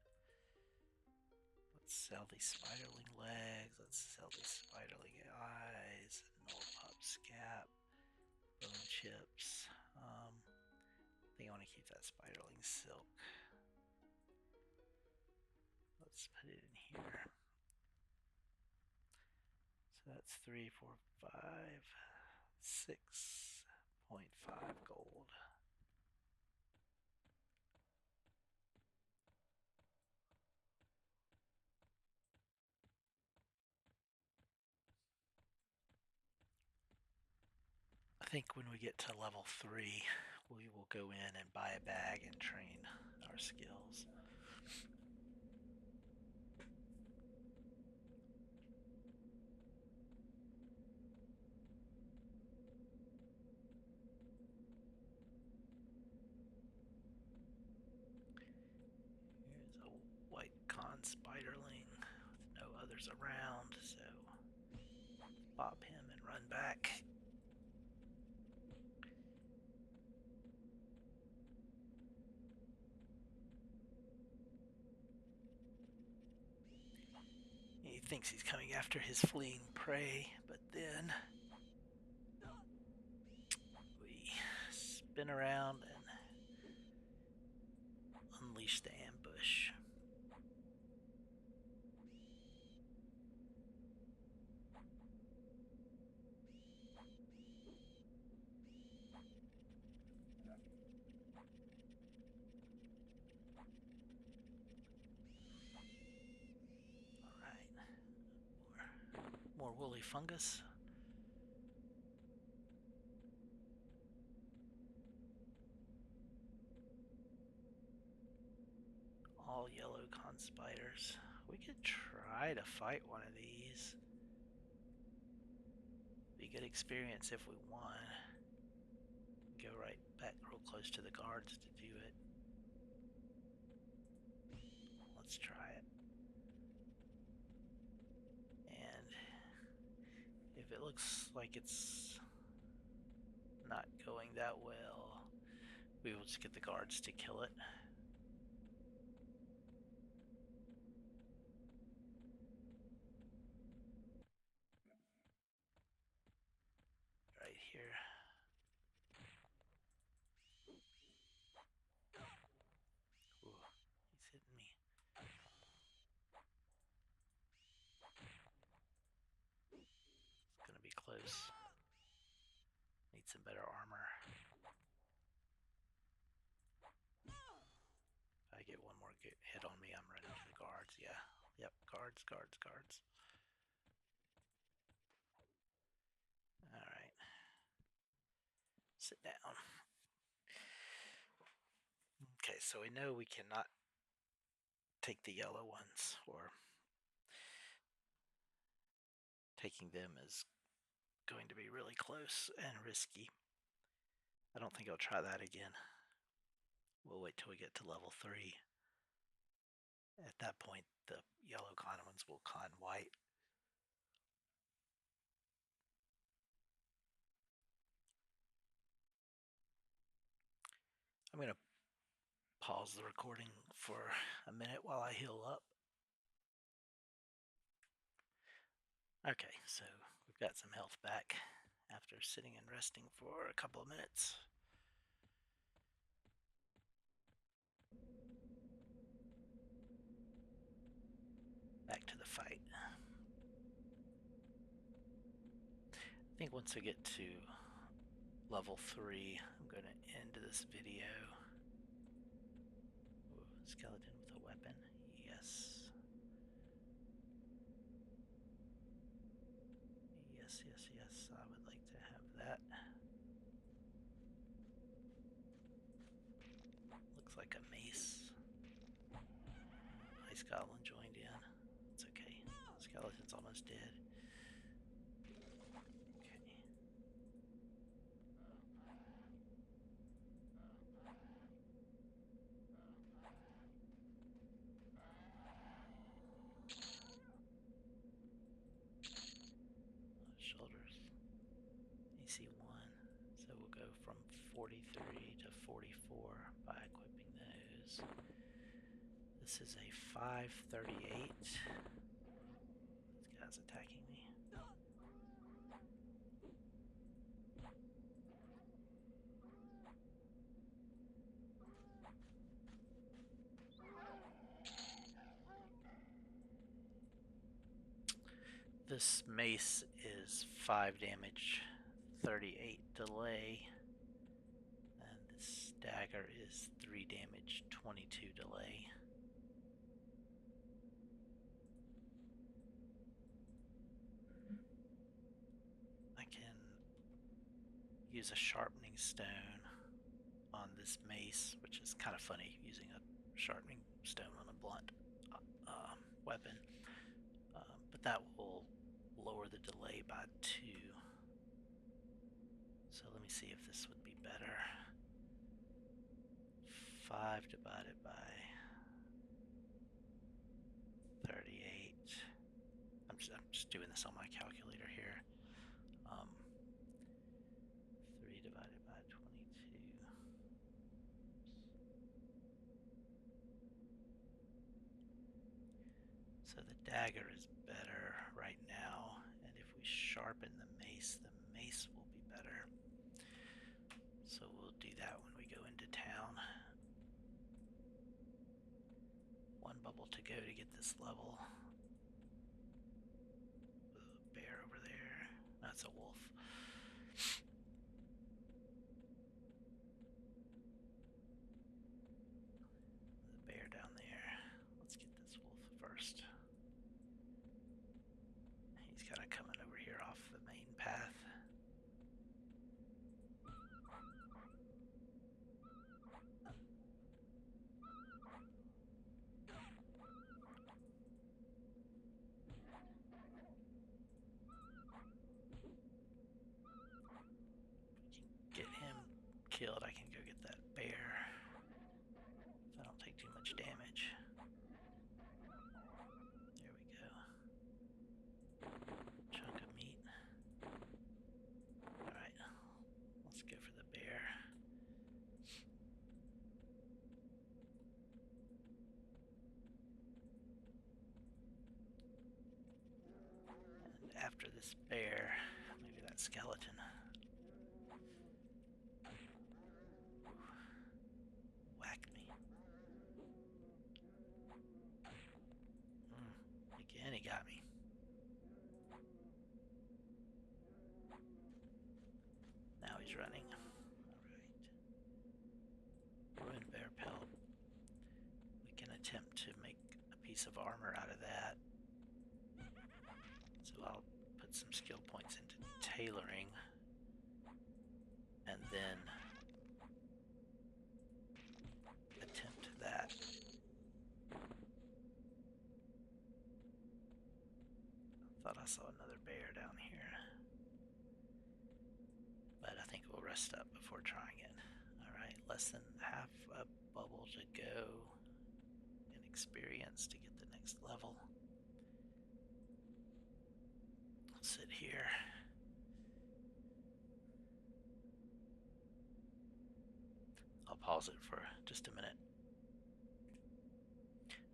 Let's sell these spiderling legs. Let's sell these spiderling eyes. Null pop scap. Bone chips. I think I want to keep that spiderling silk. Let's put it in here. So that's 3, 4, 5, 6.5 gold. I think when we get to level 3, we will go in and buy a bag and train our skills. spiderling with no others around, so bop him and run back. He thinks he's coming after his fleeing prey, but then we spin around and unleash the ambush. Alright. More woolly fungus. All yellow con spiders. We could try to fight one of these. Be good experience if we won. Go right back real close to the guards to do it. Let's try it. And if it looks like it's not going that well, we will just get the guards to kill it. Right here. Ooh, he's hitting me. It's gonna be close. Need some better armor. If I get one more hit on me, I'm running to the guards. Yeah. Yep, guards, guards, guards. Alright. Sit down. Okay, so we know we cannot take the yellow ones, or taking them is going to be really close and risky. I don't think I'll try that again. We'll wait till we get to level 3. At that point, the yellow con ones will con white. I'm going to pause the recording for a minute while I heal up. Okay, so we've got some health back after sitting and resting for a couple of minutes. Back to the fight. I think once I get to level 3, I'm going to end this video. Ooh, skeleton with a weapon. Yes. Yes, yes, yes. I would like to have that. Looks like a mace. Ice Goblin joined in. It's okay. Skeleton's almost dead. Shoulders. AC 1. So we'll go from 43 to 44 by equipping those. This is a 538. This guy's attacking me. This mace is 5 damage, 38 delay, and this dagger is 3 damage, 22 delay. I can use a sharpening stone on this mace, which is kind of funny, using a sharpening stone on a blunt weapon, but that will lower the delay by 2. So let me see if this would be better. 5 divided by I'm just doing this on my calculator here. 3 divided by 22. So the dagger is better right now, and if we sharpen the mace will be better. So we'll do that when we go into town. 1 bubble to go to get this level. Bear over there. That's a wolf. The bear down there. Let's get this wolf first. He's kind of coming over here off the main path. Get him killed, I can go get that bear. If I don't take too much damage. There we go. Chunk of meat. Alright, let's go for the bear. And after this bear, maybe that skeleton. Whack me. Again, he got me. Now he's running. Alright. Ruined bear pelt. We can attempt to make a piece of armor out of that. So I'll put some skill points into tailoring. And then attempt that. Thought I saw another bear down here. But I think we'll rest up before trying it. Alright, less than half a bubble to go in experience to get the next level. I'll sit here. I'll pause it for just a minute.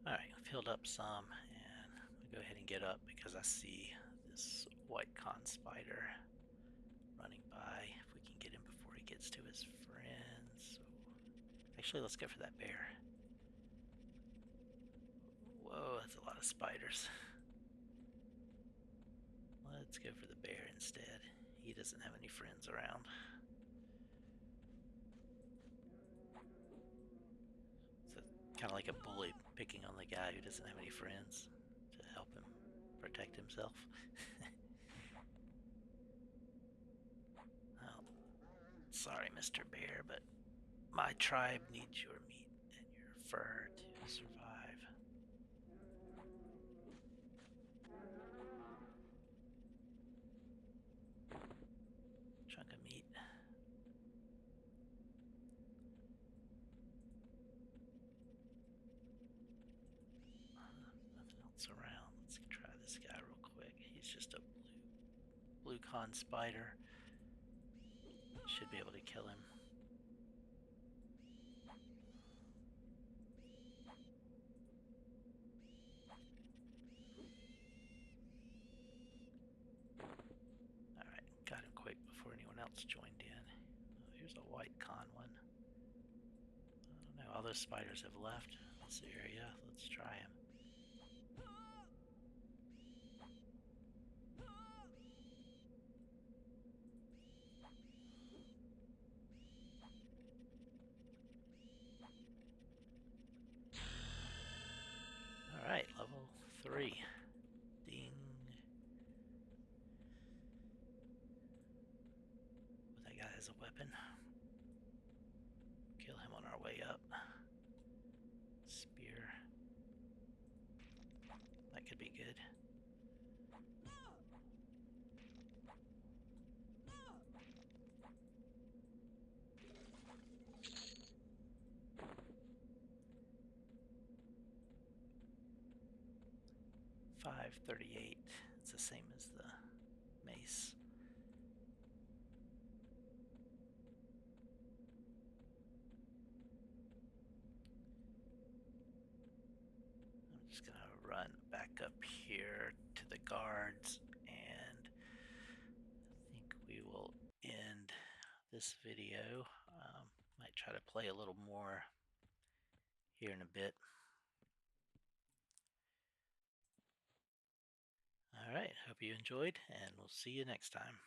Alright, I've filled up some, and we'll go ahead and get up because I see this white con spider running by. If we can get him before he gets to his friends. Actually, let's go for that bear. Whoa, that's a lot of spiders. Let's go for the bear instead. He doesn't have any friends around. Kind of like a bully picking on the guy who doesn't have any friends to help him protect himself. Oh, sorry, Mr. Bear, but my tribe needs your meat and your fur to survive. Chunk of meat. Around. Let's try this guy real quick. He's just a blue con spider. Should be able to kill him. Alright, got him quick before anyone else joined in. Oh, here's a white con one. I don't know, all those spiders have left this area. Let's try him. Alright, level 3. Ding. But that guy has a weapon. Kill him on our way up. Spear. That could be good. $5.38. It's the same as the mace. I'm just gonna run back up here to the guards, and I think we will end this video. Might try to play a little more here in a bit. All right, hope you enjoyed, and we'll see you next time.